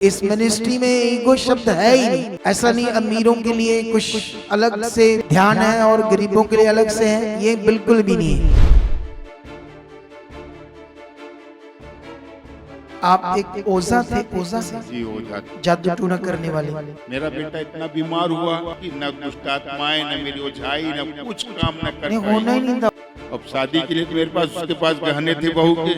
इस मिनिस्ट्री में ईगो शब्द है ही नहीं। ऐसा नहीं अमीरों के लिए कुछ अलग से ध्यान है और गरीबों के लिए अलग से है, ये बिल्कुल भी नहीं है। आप एक ओझा थे, ओझा जी ओझा जादू टूना करने वाले। मेरा बेटा इतना बीमार हुआ कि न दुष्ट आत्माएं न मेरी ओझाई न कुछ काम न कर नहीं होना ही पाई। नहीं था। अब शादी के लिए तो मेरे पास उसके पास गहने थे बहू के,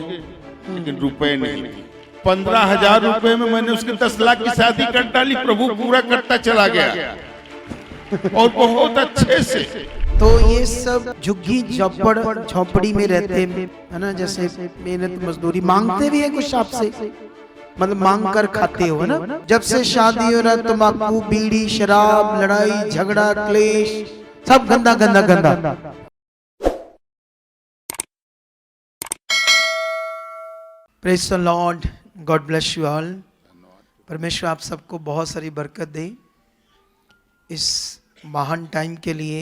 लेकिन रुपए नहीं थे। 15,000 रुपए में मैंने उसके 10 लाख की शादी कर डाली। प्रभु पूरा करता चला गया और बहुत अच्छे से। तो ये सब झुग्गी झोपड़ी में रहते है ना, जैसे मेहनत मजदूरी मांगते भी है कुछ आपसे, मतलब मांग कर खाते हो है ना। जब से शादी हो रहा तम्बाकू बीड़ी शराब लड़ाई झगड़ा क्लेश सब गंदा गंदा गंदा। Praise the Lord, God bless you all. परमेश्वर आप सबको बहुत सारी बरकत दे इस महान टाइम के लिए।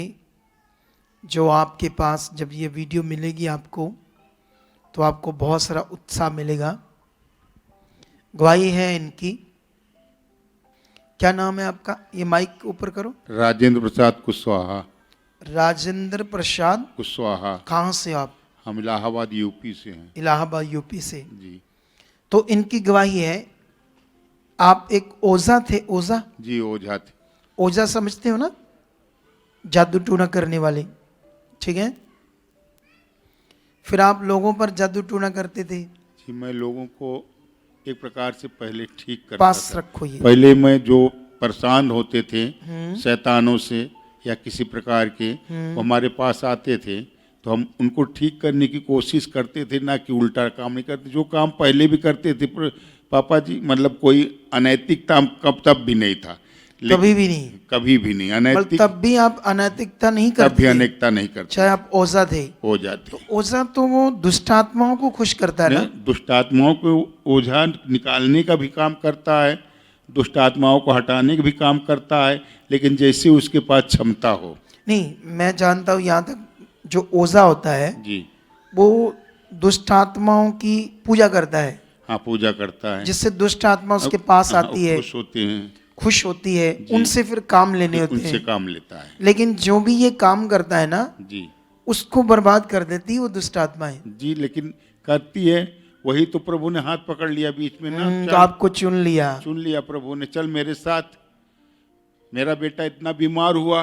जो आपके पास जब ये वीडियो मिलेगी आपको, तो आपको बहुत सारा उत्साह मिलेगा। गवाही है इनकी। क्या नाम है आपका? ये माइक ऊपर करो। राजेंद्र प्रसाद कुशवाहा। राजेंद्र प्रसाद कुशवाहा। कहाँ से आप? हम इलाहाबाद यूपी से हैं। इलाहाबाद यूपी से जी। तो इनकी गवाही है। आप एक ओझा थे, ओझा? जी ओझा थे। ओझा समझते हो ना, जादू टूना करने वाले, ठीक है। फिर आप लोगों पर जादू टूना करते थे। जी मैं लोगों को एक प्रकार से पहले ठीक करता पास था। रखो ये। पहले मैं जो परेशान होते थे शैतानों से या किसी प्रकार के, वो हमारे पास आते थे तो हम उनको ठीक करने की कोशिश करते थे, ना कि उल्टा काम नहीं करते। जो काम पहले भी करते थे पापा जी, मतलब कोई अनैतिकता कब तब भी नहीं था। कभी भी नहीं, कभी भी नहीं अनैतिक। तब भी आप अनैतिकता नहीं करते? तब भी अनैतिकता नहीं करते, चाहे आप ओझा थे। ओझा थे। तो ओझा तो वो दुष्ट आत्माओं को खुश करता है ना। दुष्ट आत्माओं को ओझा निकालने का भी काम करता है, दुष्ट आत्माओं को हटाने का भी काम करता है, लेकिन जैसे उसके पास क्षमता हो। नहीं, मैं जानता हूँ यहाँ तक जो ओझा होता है जी वो दुष्ट आत्माओं की पूजा करता है। हाँ पूजा करता है, जिससे दुष्ट आत्मा उसके पास आती है, खुश होते हैं, खुश होती है, उनसे फिर काम लेने होते उनसे हैं। काम लेता है। लेकिन जो भी ये काम करता है ना, जी उसको बर्बाद कर देती है वो दुष्ट आत्माएं। जी, लेकिन करती है वही तो। प्रभु ने हाथ पकड़ लिया बीच में ना, तो आपको चुन लिया। चुन लिया प्रभु ने, चल मेरे साथ। मेरा बेटा इतना बीमार हुआ,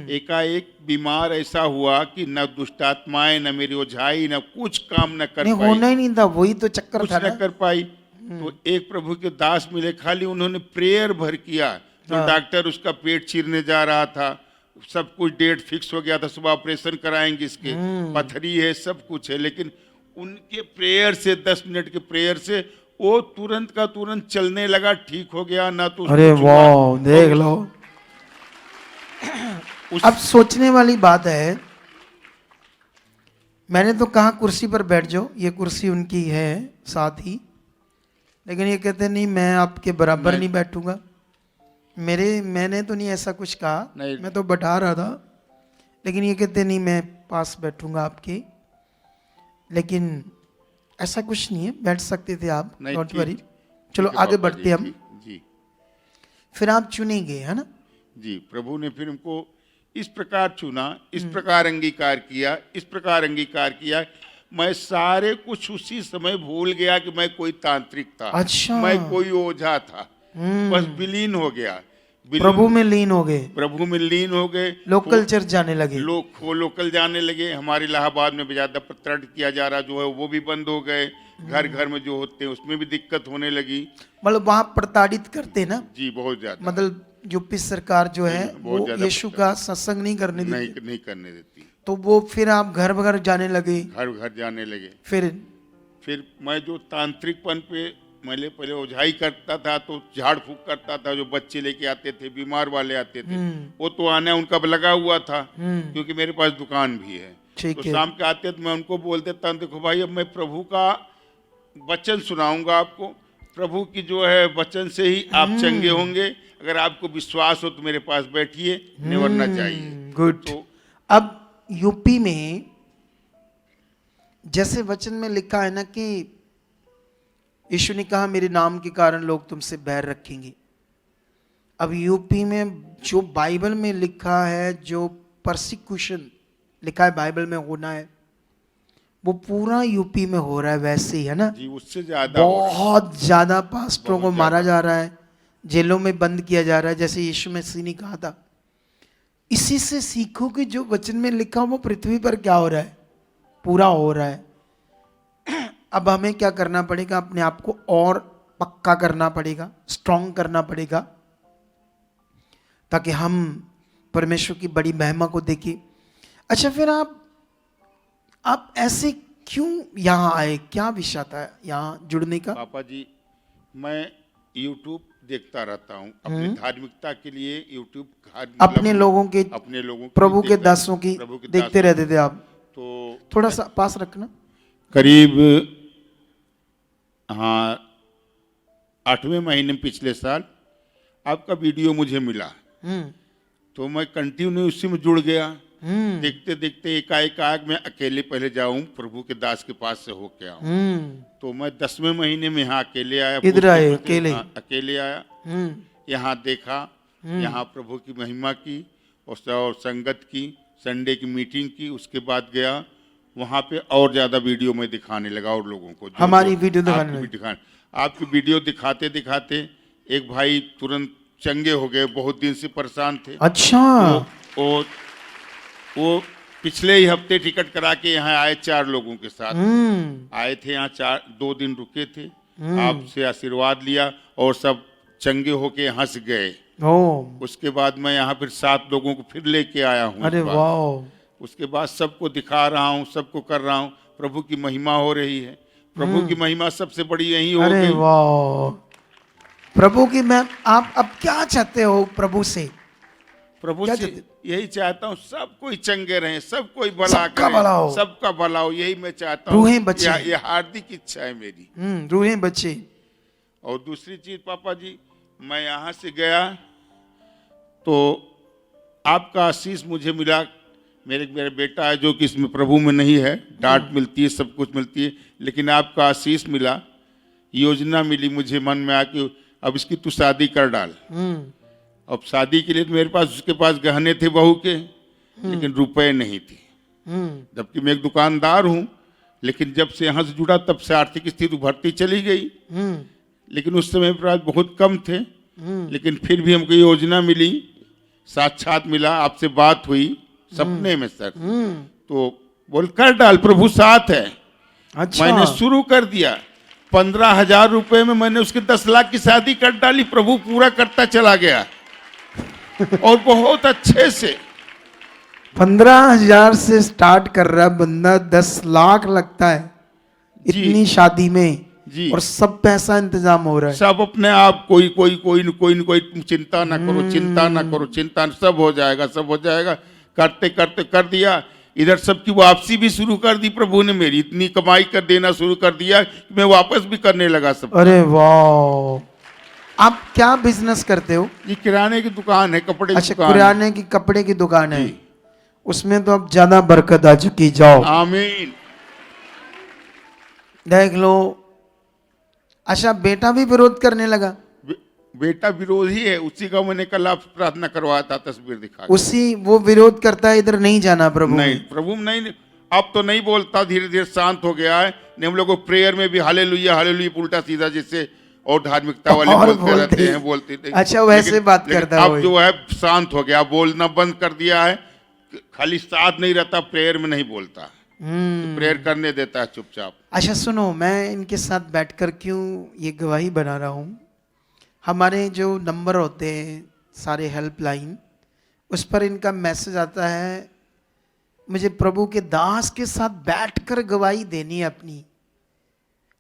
एकाएक बीमार ऐसा हुआ कि न दुष्ट आत्माएं न मेरी ओझाई न कुछ काम न कर नहीं पाई। होना ही नहीं था, वही तो चक्कर कुछ था न ना। कर पाई। तो एक प्रभु के दास मिले, खाली उन्होंने प्रेयर भर किया। तो डॉक्टर उसका पेट चीरने जा रहा था, सब कुछ डेट फिक्स हो गया था, सुबह ऑपरेशन कराएंगे इसके, पथरी है सब कुछ है, लेकिन उनके प्रेयर से 10 मिनट के प्रेयर से वो तुरंत का तुरंत चलने लगा, ठीक हो गया ना। तो अरे वाह, देख लो। अब सोचने वाली बात है, मैंने तो कहा कुर्सी पर बैठ जाओ, ये कुर्सी उनकी है साथ ही, लेकिन ये कहते नहीं मैं आपके बराबर नहीं बैठूंगा। मैंने तो नहीं ऐसा कुछ कहा, मैं तो बैठा रहा था, लेकिन ये कहते नहीं मैं पास बैठूंगा आपके। लेकिन ऐसा कुछ नहीं है, बैठ सकते थे आप, डोंट वरी। चलो आगे बढ़ते हम। जी फिर आप चुनेंगे, है ना? जी, प्रभु ने फिर हमको इस प्रकार चुना, इस प्रकार अंगीकार किया, इस प्रकार अंगीकार किया। मैं सारे कुछ उसी समय भूल गया कि मैं कोई तांत्रिक था। अच्छा। मैं कोई ओझा था, बस विलीन हो गया। प्रभु में लीन हो गए। प्रभु में लीन हो गए। लोकल चर्च जाने लगे। लोकल जाने लगे। हमारे इलाहाबाद में ज्यादा प्रकट किया जा रहा जो है वो भी बंद हो गए। घर घर में जो होते हैं उसमें भी दिक्कत होने लगी। मतलब वहाँ प्रताड़ित करते ना जी, बहुत ज्यादा। मतलब यूपी सरकार जो है वो यीशु का सत्संग नहीं करने देती। नहीं करने देती। तो वो फिर आप घर घर जाने लगे। घर घर जाने लगे। फिर मैं जो तांत्रिकपन पे पहले ओझाई करता था, तो झाड़ फूक करता था। जो बच्चे लेके आते थे, बीमार वाले आते थे, वो तो आने उनका लगा हुआ था, क्योंकि मेरे पास दुकान भी है। तो शाम के आते तो मैं उनको बोल देता, देखो भाई अब मैं प्रभु का वचन सुनाऊंगा आपको। प्रभु की जो है वचन से ही आप चंगे होंगे। अगर आपको विश्वास हो तो मेरे पास बैठिए, निवरना चाहिए। गुड। तो अब यूपी में जैसे वचन में लिखा है ना कि यीशु ने कहा मेरे नाम के कारण लोग तुमसे बैर रखेंगे। अब यूपी में जो बाइबल में लिखा है, जो परसिक्यूशन लिखा है बाइबल में होना है, वो पूरा यूपी में हो रहा है वैसे ही, है ना। जी, उससे ज्यादा हो रहा है। बहुत ज्यादा पास्टरों को बहुत मारा ज्यादा। जा रहा है, जेलों में बंद किया जा रहा है, जैसे यीशु मसीह ने कहा था। इसी से सीखो कि जो वचन में लिखा वो पृथ्वी पर क्या हो रहा है, पूरा हो रहा है। अब हमें क्या करना पड़ेगा, अपने आप को और पक्का करना पड़ेगा, स्ट्रांग करना पड़ेगा, ताकि हम परमेश्वर की बड़ी महिमा को देखें। अच्छा, फिर आप ऐसे क्यों यहाँ आए, क्या विषय था यहाँ जुड़ने का? पापा जी, मैं YouTube देखता रहता हूँ अपनी धार्मिकता के लिए। YouTube अपने लोगों के, अपने लोगों की प्रभु के देखता- दासों की प्रभु के देखते दासों रहते थे आप? तो थोड़ा सा पास रखना। करीब 8वें महीने में पिछले साल आपका वीडियो मुझे मिला, तो मैं कंटिन्यू उसी में जुड़ गया। देखते देखते एकाएक मैं अकेले पहले जाऊं, प्रभु के दास के पास से होके आऊं। तो मैं 10वें महीने में यहाँ अकेले आया। इधर आए पूछते- अकेले? हाँ, अकेले आया। यहाँ देखा, यहाँ प्रभु की महिमा की और संगत की, संडे की मीटिंग की। उसके बाद गया वहाँ पे और ज्यादा वीडियो में दिखाने लगा और लोगों को, हमारी वीडियो दिखाने आपकी लगे। भी दिखाने, आपकी वीडियो दिखाते दिखाते एक भाई तुरंत चंगे हो गए, बहुत दिन से परेशान थे। अच्छा, वो पिछले ही हफ्ते टिकट करा के यहाँ आए, 4 लोगों के साथ आए थे यहाँ। 2 दिन रुके थे, आपसे आशीर्वाद लिया और सब चंगे होके हंस गए। उसके बाद मैं यहाँ फिर 7 लोगों को फिर लेके आया हूँ। अरे वाह। उसके बाद सबको दिखा रहा हूँ, सबको कर रहा हूँ, प्रभु की महिमा हो रही है। प्रभु की महिमा सबसे बड़ी यही हो अरे गई। वाह, प्रभु की मैं, आप अब क्या चाहते हो प्रभु से? प्रभु क्या से चाहते? यही चाहता हूँ, सब कोई चंगे रहे, सब कोई भला सबका भला हो। सबका भला हो, यही मैं चाहता हूँ। रूहें बचे। ये हार्दिक इच्छा है मेरी। रूहें बच्चे। और दूसरी चीज पापा जी, मैं यहाँ से गया तो आपका आशीष मुझे मिला। मेरे बेटा है जो कि इसमें प्रभु में नहीं है, डांट मिलती है, सब कुछ मिलती है, लेकिन आपका आशीष मिला, योजना मिली मुझे, मन में आके अब इसकी तू शादी कर डाल। अब शादी के लिए तो मेरे पास, उसके पास गहने थे बहू के, लेकिन रुपए नहीं थे। जबकि मैं एक दुकानदार हूँ, लेकिन जब से यहाँ से जुड़ा तब से आर्थिक स्थिति उभरती चली गई। लेकिन उस समय मेरे पास बहुत कम थे, लेकिन फिर भी हमको योजना मिली, साक्षात मिला, आपसे बात हुई सपने में सर। तो बोल कर डाल, प्रभु साथ है। अच्छा, मैंने शुरू कर दिया। 15,000 रुपए में मैंने उसके 10 लाख की शादी कर डाली। प्रभु पूरा करता चला गया और बहुत अच्छे से। 15,000 से स्टार्ट कर रहा है बंदा, 10 लाख लगता है जी। इतनी शादी में जी। और सब पैसा इंतजाम हो रहा है। सब अपने आप, कोई तुम चिंता ना करो, चिंता ना करो, चिंता न, सब हो जाएगा, सब हो जाएगा। करते करते कर दिया। इधर सबकी वापसी भी शुरू कर दी प्रभु ने, मेरी इतनी कमाई कर देना शुरू कर दिया कि मैं वापस भी करने लगा सब। अरे वाह। आप क्या बिजनेस करते हो? ये किराने की दुकान है, कपड़े की अच्छा, दुकान है। किराने की, कपड़े की दुकान है। जी। उसमें तो अब ज्यादा बरकत आ चुकी। जाओ आमीन। देख लो। अच्छा, बेटा भी विरोध करने लगा? बेटा विरोधी है, उसी का मैंने कल आप प्रार्थना करवाया था, तस्वीर दिखा के। उसी वो विरोध करता है, इधर नहीं जाना प्रभु नहीं, में। प्रभु में नहीं, अब तो नहीं बोलता, धीरे धीरे शांत हो गया है। नहीं, हम लोग को प्रेयर में भी हालेलुया हालेलुया उल्टा सीधा जिससे और धार्मिकता वाले और बोलते रहते हैं, बोलते थे। अच्छा, वैसे बात करता है अब जो है शांत हो गया, बोलना बंद कर दिया है। खाली साथ नहीं रहता, प्रेयर में नहीं बोलता, प्रेयर करने देता है चुपचाप। अच्छा सुनो, मैं इनके साथ बैठकर क्यों ये गवाही बना रहा हूँ। हमारे जो नंबर होते हैं सारे हेल्पलाइन, उस पर इनका मैसेज आता है, मुझे प्रभु के दास के साथ बैठकर गवाही देनी है अपनी।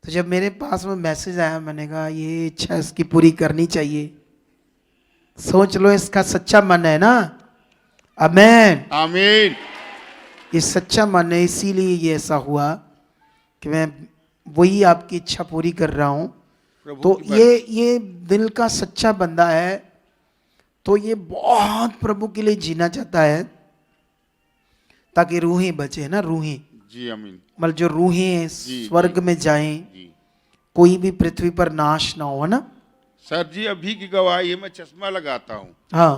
तो जब मेरे पास वो मैसेज आया, मैंने कहा ये इच्छा इसकी पूरी करनी चाहिए। सोच लो, इसका सच्चा मन है ना। आमीन, आमीन। ये सच्चा मन है, इसीलिए ये ऐसा हुआ कि मैं वही आपकी इच्छा पूरी कर रहा हूँ। तो ये दिल का सच्चा बंदा है, तो ये बहुत प्रभु के लिए जीना चाहता है, ताकि रूहें बचे ना, रूहें। जी आमीन। मतलब जो रूहें स्वर्ग में जाएं, जी। कोई भी पृथ्वी पर नाश ना हो, है ना? सर जी अभी की गवाही है, मैं चश्मा लगाता हूँ। हाँ,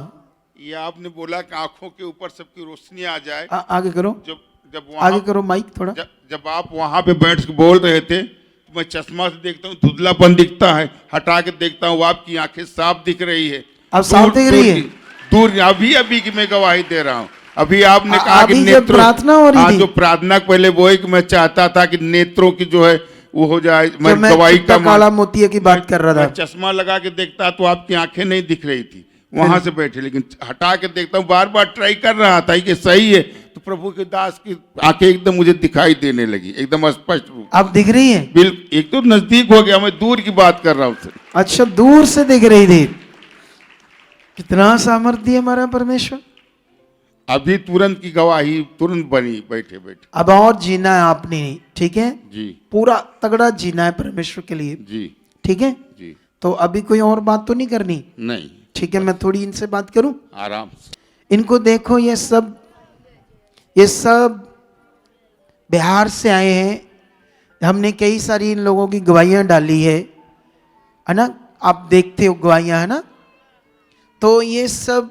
ये आपने बोला कि आंखों के ऊपर सबकी रोशनी आ जाए। आगे करो, जब जब आगे वहां करो माइक थोड़ा। जब आप वहां पे बैठ के बोल रहे थे तो मैं चश्मा से देखता हूँ धुंधलापन दिखता है, हटा के देखता हूँ आपकी आंखें साफ दिख रही है। अब साफ दिख रही है? दूर अभी की मैं गवाही दे रहा हूँ। अभी आपने कहा कि अभी जब नेत्रों, प्रार्थना हो रही हाँ, थी, जो प्रार्थना पहले वो है कि मैं चाहता था कि नेत्रों की जो है वो हो जाए। मैं गवाही का काला मोतिया की बात कर रहा मैं था। चश्मा लगा के देखता तो आपकी आंखें नहीं दिख रही थी वहां से बैठे, लेकिन हटा के देखता हूँ, बार बार ट्राई कर रहा था कि सही है, तो प्रभु के दास की आंखें एकदम मुझे दिखाई देने लगी, एकदम स्पष्ट रूप। अब दिख रही है? बिल्कुल, एक तो नजदीक हो गया, मैं दूर की बात कर रहा हूँ सर। अच्छा, दूर से दिख रही थी। कितना सामर्थ्य है हमारा परमेश्वर। अभी तुरंत की गवाही तुरंत बनी बैठे बैठे। अब और जीना है आपने, ठीक है जी, पूरा तगड़ा जीना है परमेश्वर के लिए, जी, ठीक है? जी। तो अभी कोई और बात तो नहीं करनी? नहीं, ठीक है, मैं थोड़ी इनसे बात करूं। आराम से। इनको देखो, ये सब बिहार से आए हैं। हमने कई सारी इन लोगों की गवाहियां डाली है ना? आप देखते हो गवाहियां, है ना? तो ये सब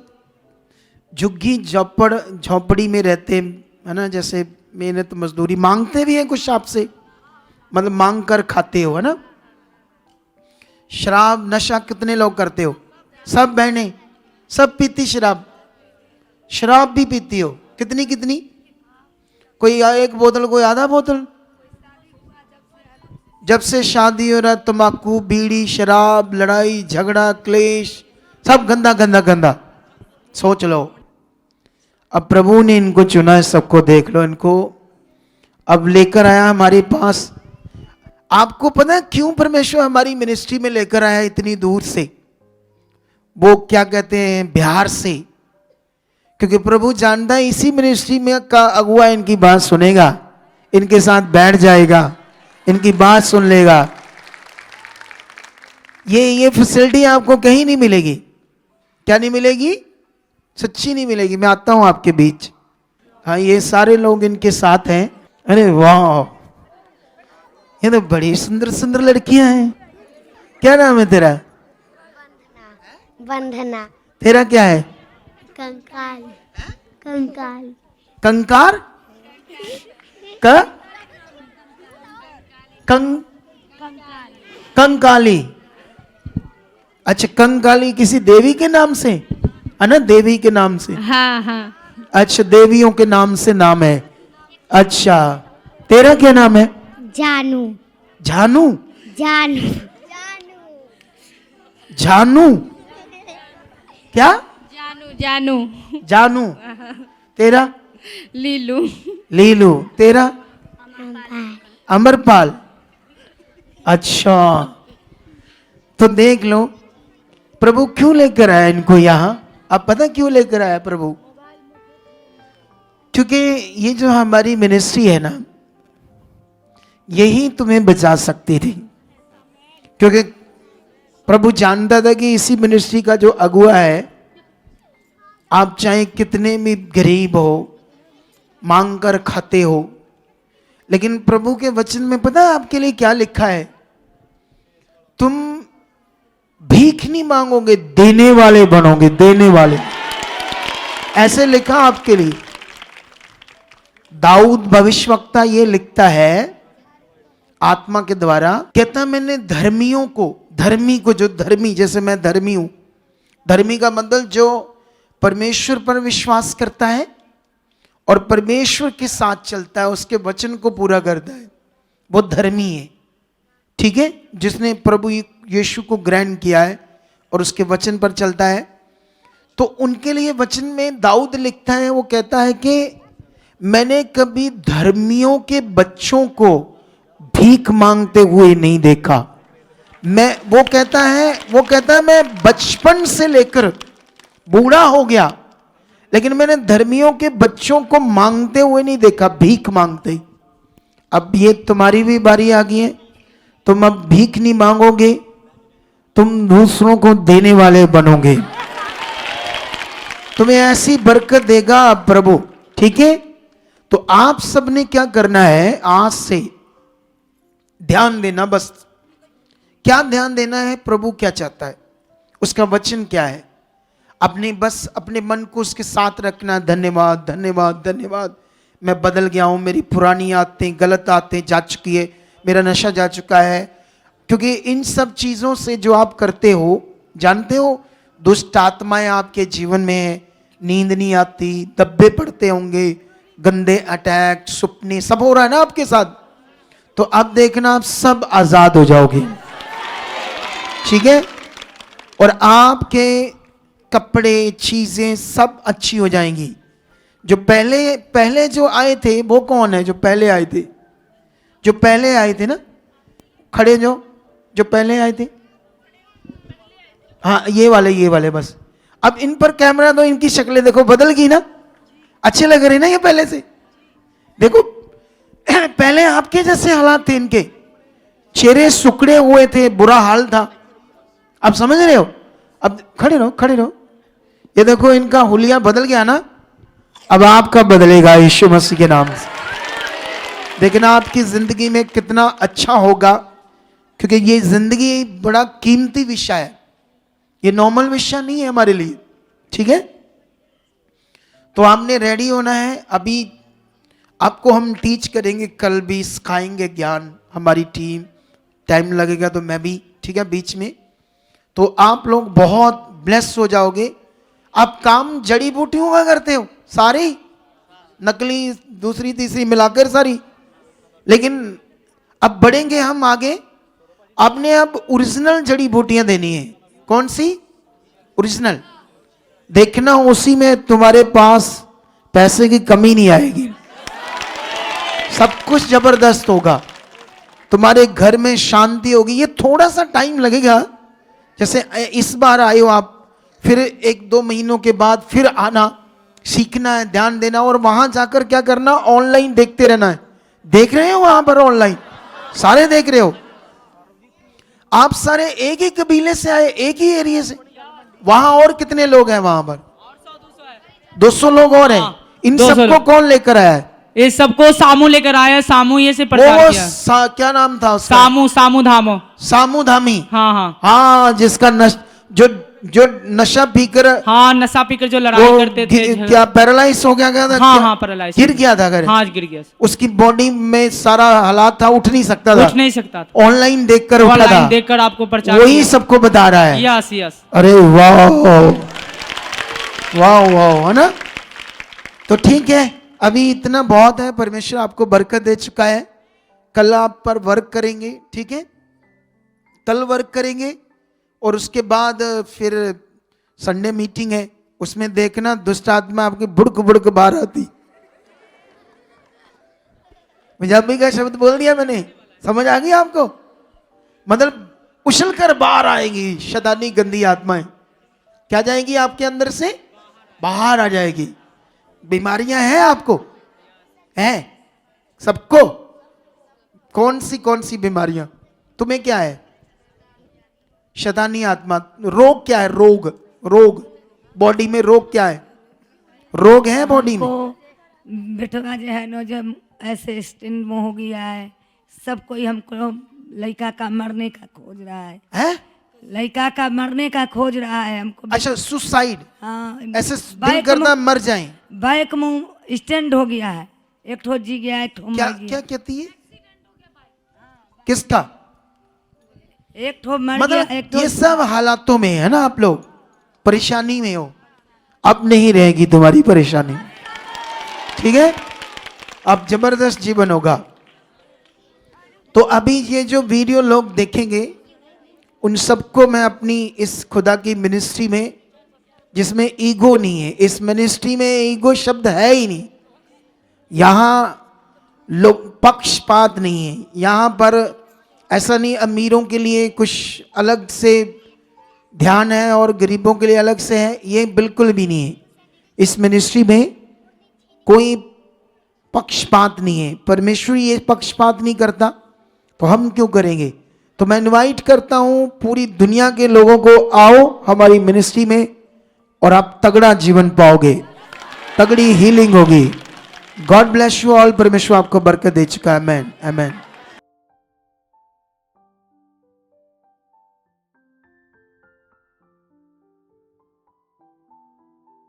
झुग्गी झोपड़ी में रहते हैं, है ना? जैसे मेहनत मजदूरी मांगते भी हैं कुछ आपसे, मतलब मांग कर खाते हो, है ना? शराब नशा कितने लोग करते हो? सब बहनें सब पीती शराब भी पीती हो? कितनी कितनी? कोई एक बोतल, कोई आधा बोतल। जब से शादी हो रहा, तंबाकू, बीड़ी, शराब, लड़ाई झगड़ा, क्लेश, सब गंदा गंदा गंदा। सोच लो, अब प्रभु ने इनको चुना है, सबको देख लो इनको। अब लेकर आया हमारे पास। आपको पता है क्यों परमेश्वर हमारी मिनिस्ट्री में लेकर आया इतनी दूर से? वो क्या कहते हैं, बिहार से। क्योंकि प्रभु जानता है इसी मिनिस्ट्री में का अगुआ इनकी बात सुनेगा, इनके साथ बैठ जाएगा, इनकी बात सुन लेगा। ये फैसिलिटी आपको कहीं नहीं मिलेगी। क्या नहीं मिलेगी? सच्ची नहीं मिलेगी। मैं आता हूं आपके बीच। हाँ, ये सारे लोग इनके साथ हैं। अरे वाह, ये तो बड़ी सुंदर सुंदर लड़कियां हैं। क्या नाम है तेरा? वंदना। तेरा क्या है? कंकाल। कंकाल। कंकार का कंकाली। अच्छा, कंकाली किसी देवी के नाम से है ना? देवी के नाम से? हाँ हाँ। अच्छा, देवियों के नाम से नाम है। अच्छा, तेरा क्या नाम है? जानू। जानू? जानू। जानू क्या? जानू जानू। जानू। तेरा? लीलू। लीलू। तेरा? अमरपाल। अच्छा, तो देख लो प्रभु क्यों लेकर आया इनको यहां। अब पता क्यों लेकर आया प्रभु? क्योंकि ये जो हमारी मिनिस्ट्री है ना, यही तुम्हें बचा सकती थी। क्योंकि प्रभु जानता था कि इसी मिनिस्ट्री का जो अगुआ है, आप चाहे कितने भी गरीब हो, मांग कर खाते हो, लेकिन प्रभु के वचन में पता है आपके लिए क्या लिखा है? तुम भीख नहीं मांगोगे, देने वाले बनोगे, देने वाले। ऐसे लिखा आपके लिए। दाऊद भविष्यवक्ता ये लिखता है आत्मा के द्वारा, कहता मैंने धर्मियों को, धर्मी को, जो धर्मी, जैसे मैं धर्मी हूं, धर्मी का मतलब जो परमेश्वर पर विश्वास करता है और परमेश्वर के साथ चलता है, उसके वचन को पूरा करता है, वो धर्मी है। ठीक है? जिसने प्रभु यीशु को ग्रहण किया है और उसके वचन पर चलता है, तो उनके लिए वचन में दाऊद लिखता है, वो कहता है कि मैंने कभी धर्मियों के बच्चों को भीख मांगते हुए नहीं देखा। वो कहता है मैं बचपन से लेकर बूढ़ा हो गया, लेकिन मैंने धर्मियों के बच्चों को मांगते हुए नहीं देखा, भीख मांगते। अब ये तुम्हारी भी बारी आ गई है। तुम अब भीख नहीं मांगोगे, तुम दूसरों को देने वाले बनोगे। तुम्हें ऐसी बरकत देगा अब प्रभु। ठीक है? तो आप सबने क्या करना है, आज से ध्यान देना बस। क्या ध्यान देना है, प्रभु क्या चाहता है, उसका वचन क्या है, बस अपने मन को उसके साथ रखना। धन्यवाद धन्यवाद धन्यवाद, मैं बदल गया हूँ, मेरी पुरानी आदतें गलत आदतें जा चुकी है, मेरा नशा जा चुका है। क्योंकि इन सब चीज़ों से जो आप करते हो, जानते हो दुष्ट आत्माएं आपके जीवन में है, नींद नहीं आती, दब्बे पड़ते होंगे, गंदे अटैक, सपने सब हो रहा है ना आपके साथ। तो अब देखना आप सब आजाद हो जाओगे, ठीक है। और आपके कपड़े चीजें सब अच्छी हो जाएंगी। जो पहले जो आए थे वो कौन है? जो पहले आए थे, जो पहले आए थे ना, खड़े जो पहले आए थे, हाँ ये वाले बस। अब इन पर कैमरा दो, इनकी शक्लें देखो बदल गई ना, अच्छे लग रहे ना ये पहले से। देखो पहले आपके जैसे हालात थे, इनके चेहरे सुकड़े हुए थे, बुरा हाल था। अब समझ रहे हो? अब खड़े रहो। ये देखो इनका हुलिया बदल गया ना, अब आपका बदलेगा यीशु मसीह के नाम से। देखना आपकी जिंदगी में कितना अच्छा होगा, क्योंकि ये जिंदगी बड़ा कीमती विषय है, ये नॉर्मल विषय नहीं है हमारे लिए, ठीक है। तो आपने रेडी होना है। अभी आपको हम टीच करेंगे, कल भी सिखाएंगे ज्ञान, हमारी टीम, टाइम लगेगा तो मैं भी, ठीक है, बीच में। तो आप लोग बहुत ब्लेस हो जाओगे। आप काम जड़ी बूटियों का करते हो सारी, नकली दूसरी तीसरी मिलाकर सारी, लेकिन अब बढ़ेंगे हम आगे। आपने अब ओरिजिनल जड़ी बूटियां देनी है। कौन सी? ओरिजिनल। देखना उसी में तुम्हारे पास पैसे की कमी नहीं आएगी, सब कुछ जबरदस्त होगा, तुम्हारे घर में शांति होगी। ये थोड़ा सा टाइम लगेगा, जैसे इस बार आए हो आप, फिर 1-2 महीनों के बाद फिर आना, सीखना है, ध्यान देना, और वहां जाकर क्या करना, ऑनलाइन देखते रहना है। देख रहे हो वहां पर ऑनलाइन, सारे देख रहे हो आप, सारे एक ही कबीले से आए, एक ही एरिया से। वहां और कितने लोग हैं वहां पर? 200 लोग और हैं। इन सबको कौन लेकर आया है? इस सबको सामू लेकर आया। सामू ये से प्रचार किया। क्या नाम था उसका? सामू धामो, सामू धामी। हाँ, जिसका जो नशा पीकर, हाँ नशा पीकर जो लड़ाई करते थे, क्या पैरालाइज हो गया था? हाँ पैरालाइज, गिर गया था घर। हाँ गिर गया। उसकी बॉडी में सारा हालात था, उठ नहीं सकता था, ऑनलाइन देखकर उठा था, देखकर आपको प्रचार, वही सबको बता रहा है। यस। अरे वाह वाह वाह, है ना। तो ठीक है, अभी इतना बहुत है, परमेश्वर आपको बरकत दे चुका है। कल आप पर वर्क करेंगे, ठीक है, कल वर्क करेंगे, और उसके बाद फिर संडे मीटिंग है, उसमें देखना दुष्ट आत्मा आपकी बुड़क बाहर आती। पंजाबी का शब्द बोल दिया मैंने, समझ आ गई आपको? मतलब उछल कर बाहर आएगी शैतानी गंदी आत्माएं, क्या जाएगी आपके अंदर से, बाहर आ जाएगी। बीमारियां हैं आपको, हैं सबको? कौन सी बीमारियां तुम्हें? क्या है? शैतानी आत्मा। रोग क्या है? रोग बॉडी में रोग क्या है? रोग है बॉडी में? बेटा जो है ना, जब ऐसे स्टैंड में हो गया है, सब कोई हमको लड़का का मरने का खोज रहा है, लड़का का मरने का खोज रहा है हमको। अच्छा, सुसाइड। हाँ, ऐसे दिल करना मर जाएं। बाइक में स्टैंड हो गया है, एक ठो जी गया, एक ठो मर गया। क्या कहती है? किसका? एक ठो मर मतलब गया, एक ठो। ये सब हालातों में है ना, आप लोग परेशानी में हो। अब नहीं रहेगी तुम्हारी परेशानी, ठीक है, अब जबरदस्त जीवन होगा। तो अभी ये जो वीडियो लोग देखेंगे, उन सबको मैं अपनी इस खुदा की मिनिस्ट्री में, जिसमें ईगो नहीं है, इस मिनिस्ट्री में ईगो शब्द है ही नहीं, यहाँ लोग पक्षपात नहीं है, यहाँ पर ऐसा नहीं अमीरों के लिए कुछ अलग से ध्यान है और गरीबों के लिए अलग से है, ये बिल्कुल भी नहीं है। इस मिनिस्ट्री में कोई पक्षपात नहीं है, परमेश्वर ये पक्षपात नहीं करता, तो हम क्यों करेंगे? तो मैं इनवाइट करता हूं पूरी दुनिया के लोगों को, आओ हमारी मिनिस्ट्री में और आप तगड़ा जीवन पाओगे, तगड़ी हीलिंग होगी। God bless you all. परमेश्वर आपको बरकत दे चुका है। आमेन आमेन।